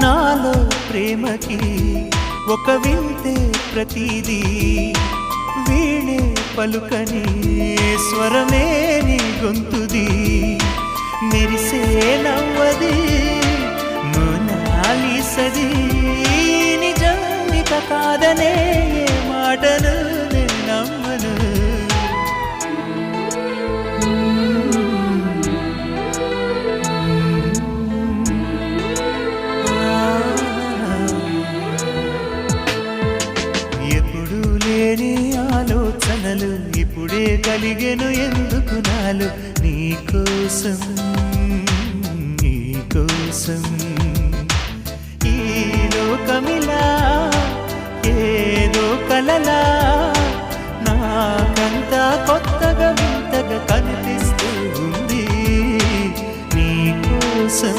నాలో ప్రేమకి ఒక వింతే ప్రతిదీ వీణే పలుకని స్వరమే నీ గొంతుది మెరిసే నవ్వది మోనాలిసది నిజానిక కాదనే మాటను నమ్మను ఎప్పుడు లేని ఆలోచనలు ఇప్పుడే కలిగెను ఎందుకు నాలు నీకోసం నీకోసం ఈ లోకమిలా ఏదో కలలా నాకంతా కొత్తగా వింతగా కనిపిస్తూ ఉంది నీకోసం